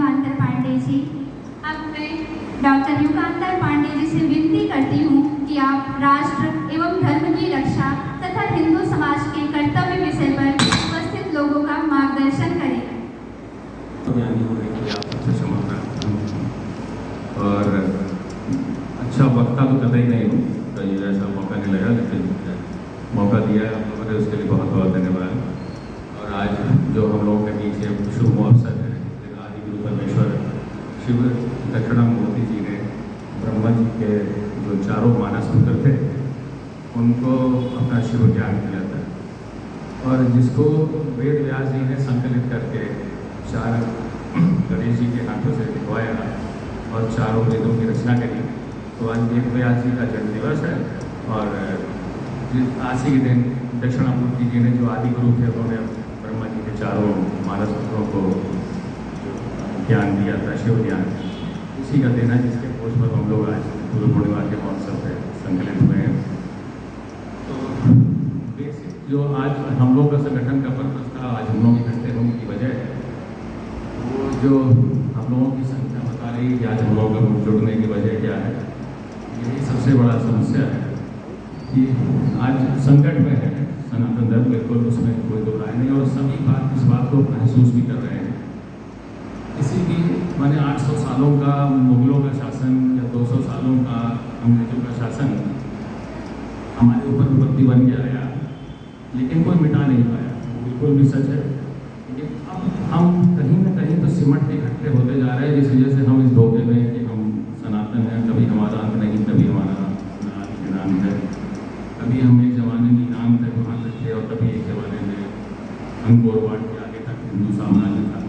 युगांतर पांडे जी। अब मैं डॉक्टर युगांतर पांडे जी से विनती करती हूँ कि आप राष्ट्र एवं धर्म की रक्षा तथा हिंदू समाज के कर्तव्य विषय पर उपस्थित लोगों का मार्गदर्शन करें। ज्ञानी होने के लिए आप सबसे क्षमा प्रार्थना हूँ। और अच्छा वक्ता तो कतई नहीं हूँ, कहीं ऐसा मौका नहीं लगा, लेकिन मौका दिया है आप लोगों ने, उसके लिए बहुत बहुत धन्यवाद। और आज जो हम लोगों के बीच शुभ अवसर है, आदि गुरु परमेश्वर शिव दक्षिणामूर्ति जी ने ब्रह्मा जी के जो चारों मानस पुत्र थे उनको अपना शिव ज्ञान दिया था, और जिसको वेद व्यास जी ने संकलित करके चार गणेश जी के हाथों से लिखवाया और चारों वेदों की रचना करी। तो आज वेद व्यास जी का जन्म दिवस है, और आज ही के दिन दक्षिणामूर्ति जी ने जो आदि गुरु थे उन्होंने ब्रह्मा जी के चारों मानस पुत्रों को ज्ञान दिया था, शिव ज्ञान। इसी का दिन है जिसके खोज पर हम लोग आज गुरु पूर्णिमा के महोत्सव पे संकलित हुए हैं। तो बेसिक जो आज हम लोग का संगठन का पर्पज था, आज हम लोग इकट्ठे होने की वजह है, वो जो हम लोगों की संख्या बता रही है कि आज हम लोगों का जुड़ने की वजह क्या है, यही सबसे बड़ा समस्या है कि आज संकट में है सनातन धर्म, बिल्कुल उसमें कोई दो राय नहीं, और सभी बात इस बात को महसूस भी कर रहे हैं। किसी भी माने 800 सालों का मुगलों का शासन या 200 सालों का अंग्रेजों का शासन हमारे ऊपर विपत्ति बन के आया, लेकिन कोई मिटा नहीं पाया, वो बिल्कुल भी सच है। लेकिन अब हम कहीं ना कहीं तो सिमट के इकट्ठे होते जा रहे हैं, जिस वजह से हम इस धोखे में कि हम सनातन हैं, कभी हमारा अंत नहीं, कभी हमारा नाम है, कभी हम एक ज़माने में ईरान तक वहाँ तक थे, और कभी एक ज़माने में अंगोरवाट के आगे तक हिंदू साम्राज्य था।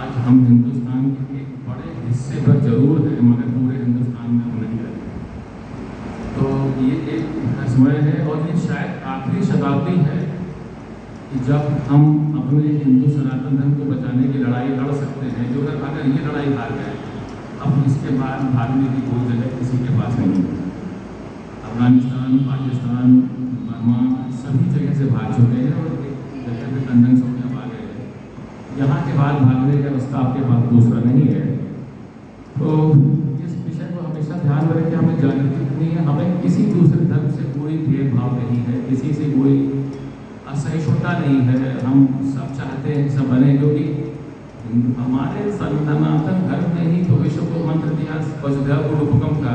आज हम हिंदुस्तान के एक बड़े हिस्से पर जरूर हैं, मगर पूरे हिंदुस्तान में हम नहीं रहते। तो ये एक समय है, और ये शायद आखिरी शताब्दी है कि जब हम अपने हिंदू सनातन धर्म को बचाने की लड़ाई लड़ सकते हैं। जो अगर ये लड़ाई हार गए, अब इसके बाद भागने की कोई जगह किसी के पास नहीं है। अफगानिस्तान, पाकिस्तान, बर्मा सभी जगह से भाग चुके हैं, और एक जगह पे कंदन सोनिया भाग गए हैं। यहाँ के बाद भागने का रास्ता आपके पास दूसरा नहीं है। तो इस विषय को हमेशा ध्यान में रखें, हमें जागृति करनी है। हमें किसी दूसरे धर्म से कोई भेदभाव नहीं है, किसी से कोई असहिष्णुता नहीं है। हम सब चाहते हैं सब बने, क्योंकि हमारे सनातन धर्म ने ही तो विश्व को मंत्र दिया वसुधैव कुटुंबकम का।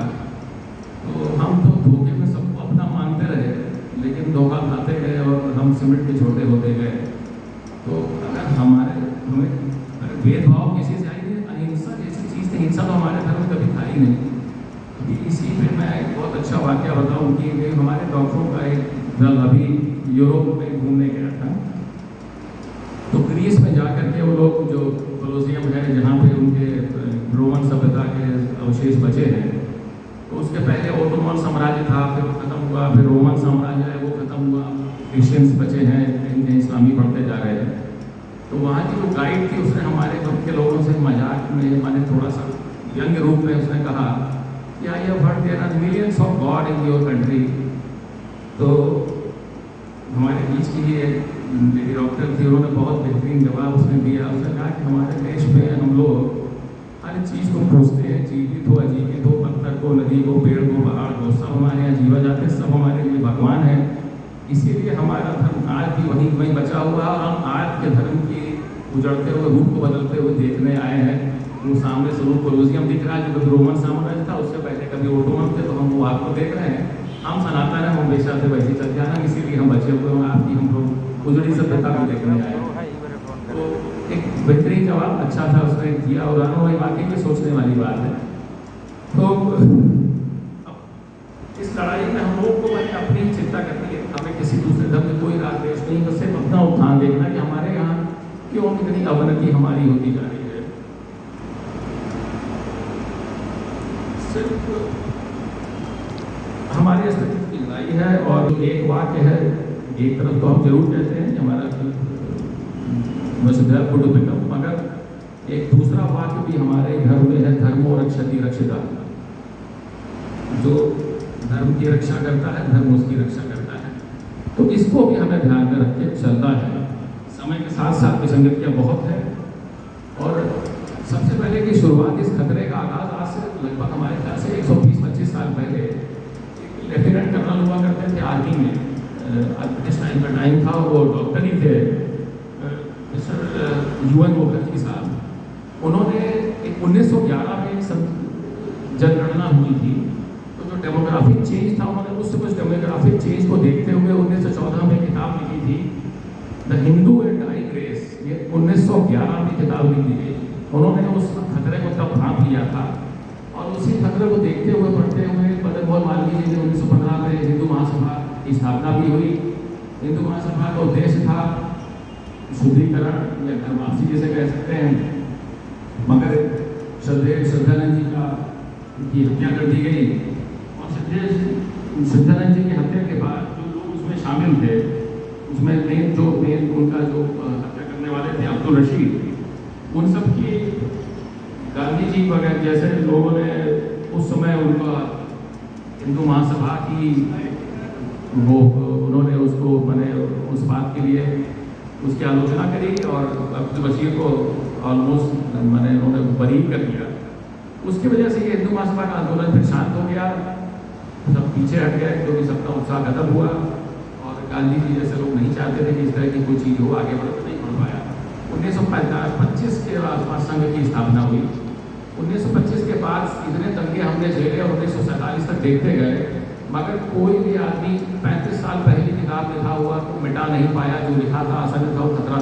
तो हम तो धोखे में सबको अपना मानते रहे, लेकिन धोखा खाते गए और हम सिमट के छोटे होते गए। तो अगर हमें भेदभाव किसी से आई नहीं, अहिंसा जैसी चीज़ थी, हिंसा तो हमारे धर्म में कभी था ही नहीं। अभी इसी पे मैं एक बहुत अच्छा वाक्य बताऊँ कि हमारे डॉक्टरों का एक दल अभी यूरोप में घूमने गया था। तो ग्रीस में जाकर के वो लोग जो कोलोसियम है, जहाँ पे उनके रोमन सभ्यता के अवशेष बचे हैं, तो उसके पहले ओटोमन साम्राज्य था, फिर वो खत्म हुआ, फिर रोमन साम्राज्य है वो खत्म हुआ, क्रिश्चियंस बचे हैं, कहीं इस्लामी बढ़ते जा रहे हैं। तो वहाँ की जो गाइड थी, उसने हमारे ग्रुप के लोगों से मजाक में, माने थोड़ा सा व्यंग्य रूप में उसने कहा कि I have heard there are millions of god in your country. तो हमारे बीच की ये लेडी डॉक्टर थी, उन्होंने बहुत बेहतरीन जवाब उसने दिया। उसने कहा कि हमारे देश में हम लोग हर चीज़ को पूछते हैं, जीवित हो अजीवित हो, पत्थर को, नदी को, पेड़ को, पहाड़ को, सब हमारे यहाँ जीवा जाते हैं, सब हमारे लिए भगवान है। इसीलिए हमारा धर्म आज भी वहीं बचा हुआ है, और हम आज के धर्म की उजड़ते हुए रूप को बदलते हुए देखने आए हैं। वो सामने से रूप कोलोसियम दिख रहा है, जो कभी रोमन साम्राज्य था, उससे पहले कभी ओटोमन थे, तो हम वो आपको देख रहे हैं। हम सनातन हैं, हम हमेशा से वैसे चल जाना, इसीलिए हम बचे हुए हैं, आपकी हम लोग उजड़ी सभ्यता को देखने आए। तो एक बेहतरीन जवाब अच्छा था उसने दिया, और वाकई में सोचने वाली बात है। तो इस लड़ाई में हम लोग को अपनी चिंता करनी है, हमें किसी दूसरे धर्म में कोई राग द्वेष नहीं, बस सिर्फ अपना उत्थान देखना कि हमारे यहाँ क्यों इतनी अवनति हमारी होती जा रही है। सिर्फ हमारे अस्तित्व की लड़ाई है। और एक वाक्य है, एक तरफ तो हम जरूर कहते हैं कि हमारा वसुधैव कुटुंबकम, मगर एक दूसरा वाक्य भी हमारे धर्म में है, धर्मो रक्षति रक्षिता। जो धर्म की रक्षा करता है, धर्म उसकी रक्षा करता है। तो इसको भी हमें ध्यान में रख के चलना है। समय के साथ साथ विसंगतियाँ बहुत है, और सबसे पहले की शुरुआत, इस खतरे का आगाज आज से लगभग हमारे ख्याल से 120-25 साल पहले एक लेफ्टिनेंट कर्नल हुआ करते थे आर्मी में, जिस टाइम का टाइम था, वो डॉक्टर ही थे, मिस्टर UN मुखर्जी साहब। उन्होंने 1911 में जनगणना हुई थी, तो जो डेमोग्राफिक चेंज था, उन्होंने उस डेमोग्राफिक चेंज को देखते हुए 1914 में किताब लिखी थी, the Hindu and dying race. ये 1911 में किताब लिखी थी। उन्होंने उस खतरे को तब भांप लिया था, और उसी खतरे को देखते हुए, पढ़ते हुए मदन मोहन मालवीय जी ने 1915 में हिंदू महासभा की स्थापना भी हुई। हिंदू महासभा का उद्देश्य था शुद्धिकरण या घर वापसी जिसे कह सकते हैं, मगर श्रद्धानंद जी की हत्या कर दी गई, और श्रद्धानंद जी की हत्या के बाद जो लोग उसमें शामिल थे, उसमें मेन उनका जो हत्या करने वाले थे अब्दुल रशीद, उन सब की गांधी जी वगैरह जैसे लोगों ने उस समय उनका हिंदू महासभा की वो उन्होंने उसको मैंने उस बात के लिए उसकी आलोचना करी, और अब्दुल रशीद को ऑलमोस्ट मैंने उन्होंने बरी कर दिया। उसकी वजह से ये हिंदू महासभा का आंदोलन फिर शांत हो गया, सब पीछे हट गए, क्योंकि सबका उत्साह खत्म हुआ, और गांधी जी जैसे लोग नहीं चाहते थे कि इस तरह की कोई चीज़ हो, आगे नहीं बढ़ पाया। 1925 के आसपास संघ की स्थापना हुई। 1925 के बाद इतने दंगे हमने झेले और 1947 तक देखते गए, मगर कोई भी आदमी 35 साल पहले किताब लिखा हुआ को मिटा नहीं पाया। जो लिखा था असल में वो खतरा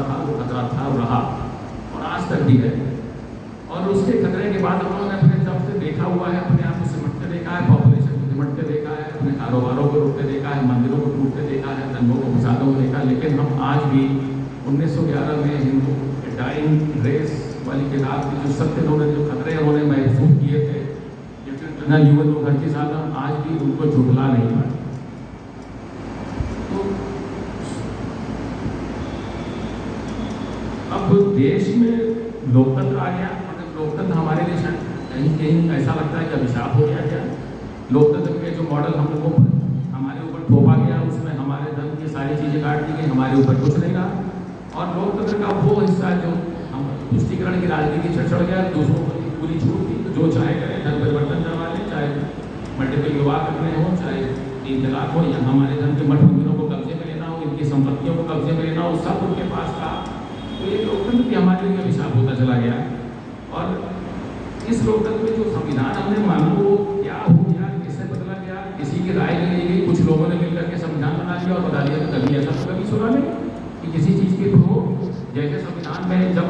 था और रहा, और आज तक भी है। और उसके खतरे के बाद हम लोगों ने अपने जब से देखा हुआ है, अपने आप को सिमटते देखा है, पॉपुलेशन को सिमटते देखा है, अपने कारोबारों को रोकते देखा है, मंदिरों को टूटते देखा है, दंगों को फसादों को देखा, लेकिन हम आज भी 1911 में हिंदू डाइंग रेस वाली किताब की जो सत्य उन्होंने जो खतरे उन्होंने महसूस किए थे, लेफ्टिनेंट UN मुखर्जी साहब, हम आज भी उनको झुठला नहीं पाए। तो अब देश में लोकतंत्र आ गया, मतलब लोकतंत्र हमारे लिए कहीं कहीं ऐसा लगता है कि अभिशाप हो गया। क्या लोकतंत्र के जो मॉडल हम लोगों पर हमारे ऊपर थोपा गया, उसमें हमारे धर्म की सारी चीज़ें काट दी गई, हमारे ऊपर कुछ नहीं रहा। और लोकतंत्र का वो हिस्सा जो हम तुष्टिकरण की राजनीति से चढ़ गया, दूसरों को पूरी छूट दी, तो जो चाहे करें, धर्म परिवर्तन करवा लें, चाहे मल्टीपल विवाह करने हो, चाहे 3 तलाक हो, या हमारे धर्म के मठ मंदिरों को कब्जे में लेना हो, इनकी संपत्तियों को कब्जे में लेना हो, सब उनके पास था। तो ये लोकतंत्र भी हमारे लिए अभिशाप होता चला गया। और इस लोकतंत्र में जो संविधान हमने माना, वो क्या हो गया, किससे बदला गया, किसी की राय नहीं ली गई, कुछ लोगों ने मिलकर के संविधान बना लिया और बता दिया। तो कभी ऐसा तो कभी सुना नहीं कि किसी चीज़ के थ्रू, जैसे संविधान में जब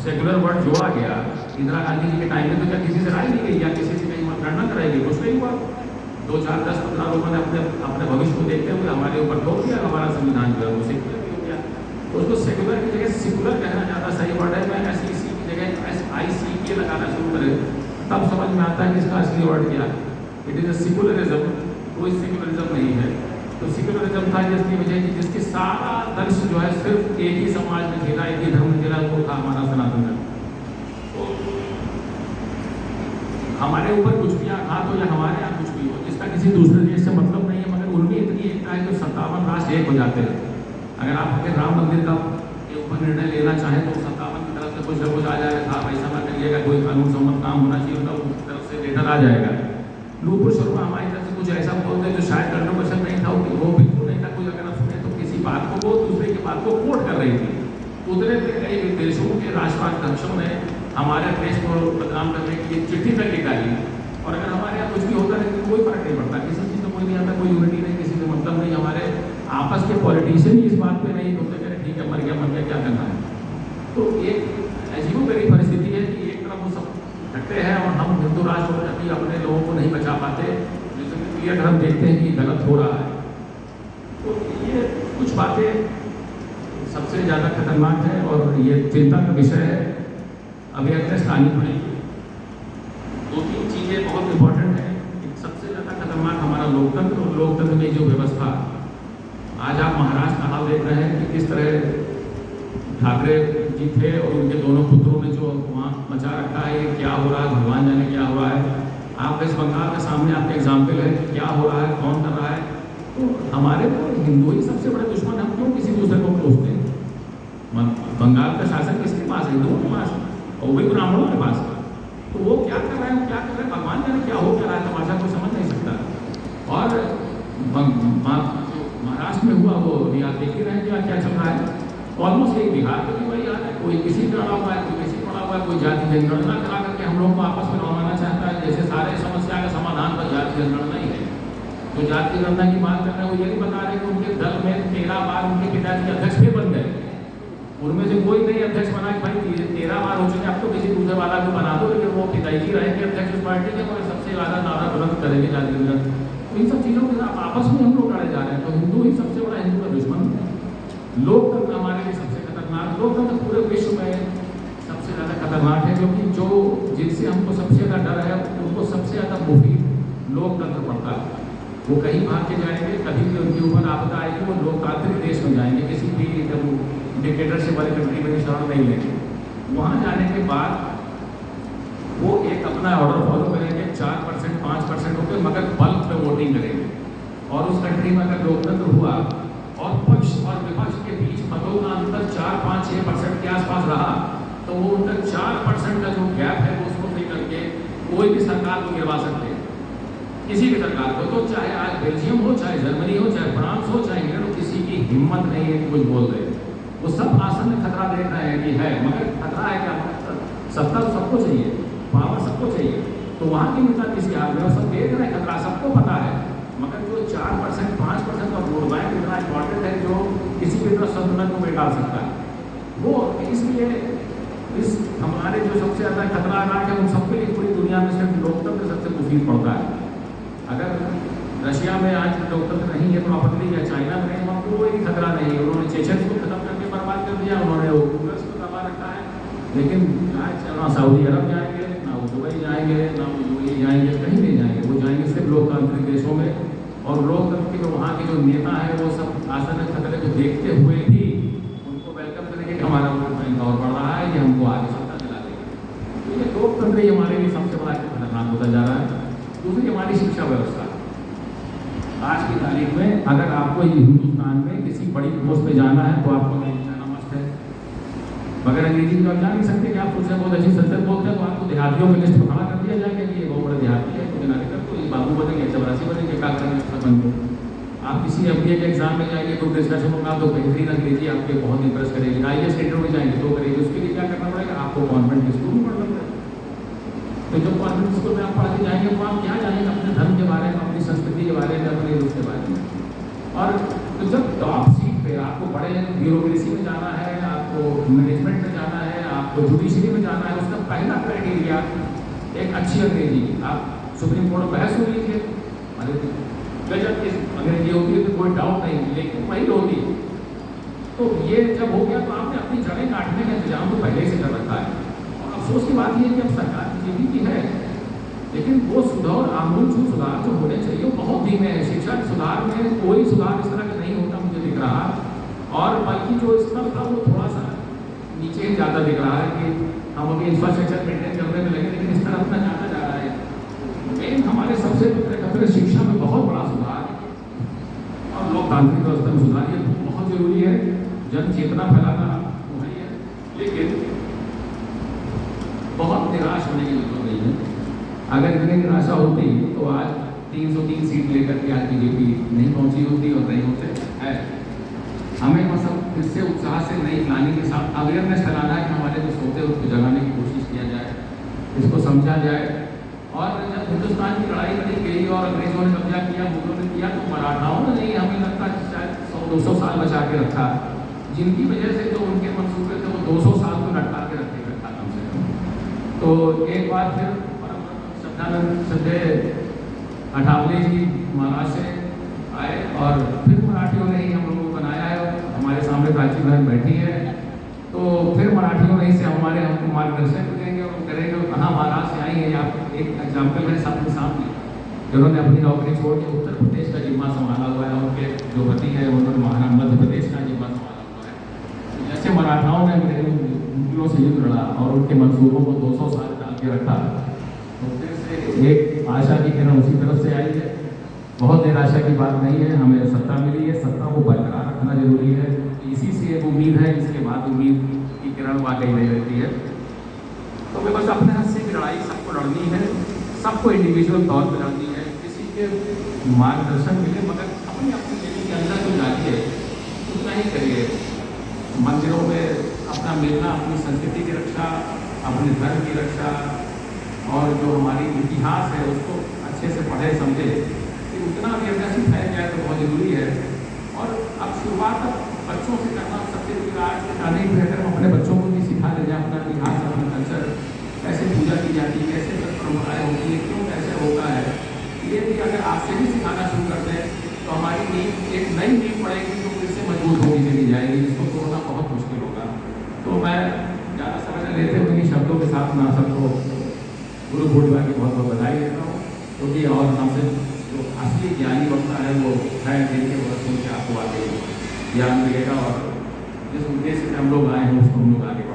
सेकुलर वर्ड जोड़ा गया इंदिरा गांधी जी के टाइम में, तो क्या किसी से राय ली गई या किसी से कहीं मतगणना कराई गई? कुछ नहीं हुआ। 2, 4, 10, 15 लोगों ने अपने भविष्य को देखते हुए हमारे ऊपर थोप दिया, हमारा संविधान जो है वो सेकुलर हो गया। तो उसको सेकुलर की जगह सिकुलर कहना ज़्यादा सही वर्ड है। मैं SEC की जगह SICK लगाना शुरू करें, तब समझ में आता है कि इसका असली वर्ड क्या है। इट इज़ अ सिकुलरिज्म, कोई सेकुलरिज्म नहीं है। तो सेकुलरिज्म था जिसकी वजह की जिसकी सारा दर्श जो है सिर्फ एक ही समाज में झेला, एक ही धर्म में झेला, वो था हमारा सनातन धर्म। तो हमारे ऊपर कुछ भी आघात हो या हमारे यहाँ कुछ भी हो, जिसका किसी दूसरे देश से मतलब नहीं है, मगर उनमें इतनी एकता है कि 57 राष्ट्र एक हो जाते हैं। अगर आप अपने राम मंदिर का के ऊपर निर्णय लेना चाहें तो 57 की तरफ से कुछ न कुछ आ जाएगा, साहब ऐसा ना करिएगा, कोई कानून सम्मत काम होना चाहिए, उनका उनकी तरफ से लेटर आ जाएगा। नूपुर शर्मा हमारी तरफ से कुछ ऐसा बोलते जो शायद कंट्रोवर्शियल नहीं था, वो बिल्कुल नहीं था। कोई अगर आप सुने तो किसी बात को वो दूसरे की बात को कोट कर रही थी। उतने कई देशों के राष्ट्राध्यक्षों ने हमारे देश को बदनाम करने के लिए चिट्ठी तक निकाली। और अगर हमारे यहाँ कुछ भी होता है तो कोई फर्क नहीं पड़ता, किसी चीज़ में कोई नहीं आता, कोई यूनिटी नहीं, किसी से मतलब नहीं। हमारे आपस के पॉलिटिशियन ही इस बात पे नहीं होते, कह ठीक है मर गया क्या करना है। तो एक अजीबोगरीब परिस्थिति है कि एक तरफ वो सब डटते हैं और हम हिंदू राष्ट्र होकर भी अपने लोगों को नहीं बचा पाते, जिसमें क्लियर हम देखते हैं कि गलत हो रहा है। तो ये कुछ बातें सबसे ज़्यादा खतरनाक है और ये चिंता का विषय है। अवेयरनेस लानी पड़ेगी। 2-3 चीज़ें बहुत इम्पोर्टेंट हैं। सबसे ज़्यादा खतरनाक हमारा लोकतंत्र और लोकतंत्र में जो व्यवस्था। आज आप महाराष्ट्र का हाल देख रहे हैं कि किस तरह ठाकरे जी थे और उनके दोनों पुत्रों ने जो वहाँ मचा रखा है, ये क्या हो रहा है, भगवान जाने क्या हो रहा है। आप वेस्ट बंगाल के सामने आपके एग्जाम्पल है, क्या हो रहा है, कौन कर रहा है। तो हमारे तो हिंदू ही सबसे बड़े दुश्मन, हम क्यों किसी दूसरे को कोसते हैं। बंगाल का शासन किसके पास है? हिंदुओं के पास। और वो भी ब्राह्मणों के पास था। तो वो क्या कर रहे हैं, क्या कर रहे हैं, भगवान जाने क्या हो क्या रहा है, तमाशा कोई समझ नहीं सकता। और महाराष्ट्र में हुआ वो अभी आप देख ही रहे हैं क्या क्या चल रहा है। ऑलमोस्ट एक बिहार में भी वही हाल है, कोई किसी पे अड़ा हुआ है, कोई किसी पड़ा हुआ है, कोई जाति जनगणना करा करके हम लोग को आपस में रमाना चाहता है, जैसे सारे समस्या का समाधान पर जाति जनगणना ही है। तो जाति जनगणना की बात कर रहे हैं, वो ये नहीं बता रहे कि उनके दल में 13 बार उनके पिताजी अध्यक्ष भी बन गए, उनमें से कोई नहीं अध्यक्ष बना कि भाई 13 बार हो चुके, अब तो किसी दूसरे वाला को बना दो, लेकिन वो पिताजी रहेंगे अध्यक्ष उस पार्टी के और सबसे ज़्यादा नारा बुलंद करेंगे जाति जनगणना। तो इन सब चीज़ों के साथ आपस में हम लोग लड़े जा रहे हैं। तो हिंदू ही सबसे बड़ा हिंदू का दुश्मन है। लोकतंत्र हमारे लिए सबसे खतरनाक, लोकतंत्र पूरे विश्व में सबसे ज़्यादा खतरनाक है, क्योंकि जो जिनसे हमको सबसे ज़्यादा डर है उनको सबसे ज़्यादा मुफीद लोकतंत्र पड़ता है। वो कहीं भाग के जाएंगे, कभी भी उनके ऊपर आपदा आएगी, वो लोकतांत्रिक देश में जाएंगे, किसी भी डिक्टेटरशिप वाली कंट्री में शरण नहीं लेंगे। वहाँ जाने के बाद वो एक अपना ऑर्डर फॉलो करेंगे, 4% 5% होकर, मगर बल्क में वोटिंग करेंगे। और उस कंट्री में अगर लोकतंत्र हुआ और पक्ष और विपक्ष के बीच मतों का अंतर 4, 5, 6% के आसपास रहा, तो वो उनका 4% का जो गैप है वो उसको फिल करके कोई भी सरकार को गिरवा सकते हैं, किसी भी सरकार को। तो चाहे आज बेल्जियम हो, चाहे जर्मनी हो, चाहे फ्रांस हो, चाहे इंग्लैंड हो, किसी की हिम्मत नहीं है कि कुछ बोल रहे। वो सब आसन में खतरा देख रहे हैं कि है, मगर खतरा है क्या, सत्ता तो सबको चाहिए, पावर सबको चाहिए। तो वहाँ के नेता किसी हाल में सब देख रहे हैं खतरा, सबको पता है, मगर जो 4% 5% का वोट बैंक इतना इम्पॉर्टेंट है जो किसी भी तरह संतुलन को बिगाड़ सकता है। वो इसलिए इस हमारे जो सबसे ज़्यादा खतरनाक है उन सबके लिए पूरी दुनिया में सिर्फ लोकतंत्र सबसे मुफीद पड़ता है। अगर रशिया में आज लोकतंत्र नहीं है तो आपत्ति, या चाइना में नहीं, वहाँ कोई खतरा नहीं है। उन्होंने चेचन को खत्म करके बर्बाद कर दिया, उन्होंने उग्रस को दबा रखा है, लेकिन ना सऊदी अरब जाएंगे, ना वो दुबई जाएंगे, ना वो यूएई जाएंगे, कहीं नहीं जाएंगे। वो जाएंगे सिर्फ लोकतांत्रिक देशों में। और लोकतंत्र के वहाँ के जो नेता हैं वो सब आसन खतरे को देखते हुए भी उनको वेलकम करेंगे कि हमारा वोट बैंक और बढ़ रहा है, ये हमको आगे सत्ता दिला देगा। तो ये लोकतंत्र ही हमारे लिए सबसे बड़ा खतरनाक होता जा रहा है। दूसरी हमारी शिक्षा व्यवस्था। आज की तारीख में अगर आपको ये हिंदुस्तान में किसी बड़ी पोस्ट पे जाना है तो आपको अंग्रेजी जाना मस्ट है। मगर अंग्रेजी तो आप जा नहीं सकते कि आप खुद से बहुत अच्छी संसद बोलते हैं तो आपको देहातियों में लिस्ट में खड़ा कर दिया जाएगा कि ये बहुत बड़ा देहाती है, तो नागरिक तो बाबू बनेंगे, चपरासी बनेंगे, क्या करेंगे संबंध को। आप किसी MBA के एग्जाम में जाएंगे, ग्रुप डिस्कशन होगा, तो बेहतरीन अंग्रेजी आपके बहुत इंप्रेस करेगी। IAS इंटरव्यू में जाएंगे तो करेगी। उसके लिए क्या करना पड़ेगा, आपको कॉन्वेंट स्कूल में पढ़ना पड़ेगा। तो जब कॉन्वेंट स्कूल में आप पढ़ के जाएंगे तो आप क्या जानेंगे अपने धर्म के बारे में, अपनी संस्कृति के बारे में, अपने रूप के बारे में। और तो जब टॉप सीट पे आपको बड़े ब्यूरोक्रेसी में जाना है, आपको मैनेजमेंट में जाना है, आपको जुडिशरी में जाना है, उसका पहला क्राइटेरिया एक अच्छी अंग्रेजी। आप सुप्रीम कोर्ट में बहस हो लीजिए, गजब की अंग्रेजी होती है तो कोई डाउट नहीं, लेकिन वही होती है। तो ये जब हो गया तो आपने अपनी जड़ें काटने का इंतजाम तो पहले से कर रखा है। और अफसोस की बात यह है कि अब सरकार की की है, लेकिन वो सुधार आमूलचूल सुधार जो होने चाहिए वो बहुत धीमे हैं। शिक्षा के सुधार में कोई सुधार इस तरह का नहीं होता मुझे दिख रहा, और बल्कि जो स्तर था वो थोड़ा सा नीचे ज़्यादा दिख रहा है कि हम अभी इंफ्रास्ट्रक्चर मेंटेन करने में लगे, लेकिन स्तर अपना ज़्यादा जा रहा है। मेन हमारे सबसे बड़े शिक्षा में बहुत बड़ा सुधार और लोकतांत्रिक व्यवस्था में सुधार ये बहुत जरूरी है। जन चेतना फैलाना वही है, लेकिन बहुत निराश होने की जरूरत नहीं है। अगर इतनी निराशा होती तो आज 303 सीट लेकर के आज BJP नहीं पहुंची होती और नहीं होते है। हमें मतलब फिर से उत्साह से नई प्लानिंग के साथ अवेयरनेस फैलाना है कि हमारे जो सोते हैं उसको जगाने की कोशिश किया जाए, इसको समझा जाए। और जब हिंदुस्तान की लड़ाई लड़ी गई और अंग्रेजों ने कब्जा किया, मुगलों ने किया, तो मराठाओं ने नहीं, हमें लगता है शायद 100-200 साल बचा के रखा, जिनकी वजह से जो उनके मंसूबे थे वो 200 साल को लटका के रखा कम से कम। तो एक बार फिर श्रद्धेय अठावले जी महाराष्ट्र से आए और फिर मराठियों ने ही हम लोगों को बनाया है। हमारे सामने प्राची बहन बैठी है, तो फिर मराठियों ने से हमारे हमको मार्गदर्शन देंगे और करेंगे कहाँ महाराष्ट्र से आई है। आप एक एग्जाम्पल है सबके सामने, जिन्होंने अपनी नौकरी छोड़ के उत्तर प्रदेश का जिम्मा संभाला हुआ है, उनके जो पति है उन्होंने मध्य प्रदेश का जिम्मा संभाला हुआ है। जैसे मराठाओं ने मुगलों से युद्ध लड़ा और उनके मंसूबों को 200 साल डाल के रखा, तो फिर से एक आशा की किरण उसी तरफ से आई है। बहुत निराशा की बात नहीं है, हमें सत्ता मिली है, सत्ता को बरकरार रखना जरूरी है। इसी से एक उम्मीद है, इसके बाद उम्मीद की किरण वाकई नहीं रहती है। कि बस अपने हिस्से की लड़ाई सबको लड़नी है, सबको इंडिविजुअल तौर पर लड़नी है, किसी के मार्गदर्शन मिले मगर अपनी अपनी लेवल के अंदर जो जाती है उतना ही करिए। मंदिरों में अपना मिलना, अपनी संस्कृति की रक्षा, अपने धर्म की रक्षा और जो हमारी इतिहास है उसको अच्छे से पढ़े समझे, कि उतना अवेयरनेस फैल जाए तो बहुत ज़रूरी है। और अब शुरुआत बच्चों से करना सबसे ज़रूरी। आज के तारीख में अगर हम अपने बच्चों को भी सिखा दें अपना इतिहास, अपना कल्चर, कैसे पूजा की जाती है, कैसे परंपराएँ होती है, क्यों कैसे होता है, ये भी अगर आज से भी सिखाना शुरू करते हैं तो हमारी नींव एक नई नींव पड़ेगी जो फिर से मजबूत होगी चली जाएगी, जिसको तोड़ना बहुत मुश्किल होगा। तो मैं ज़्यादा समय न लेते हुए इन शब्दों के साथ मैं सबको गुरु पूर्णिमा की बहुत बहुत बधाई देता हूँ, क्योंकि और हमसे जो असली ज्ञानी बनता है वो है जिनके वर्षों से आपको आगे ज्ञान मिलेगा और जिस उद्देश्य से हम लोग आए हैं उसको हम लोग आगे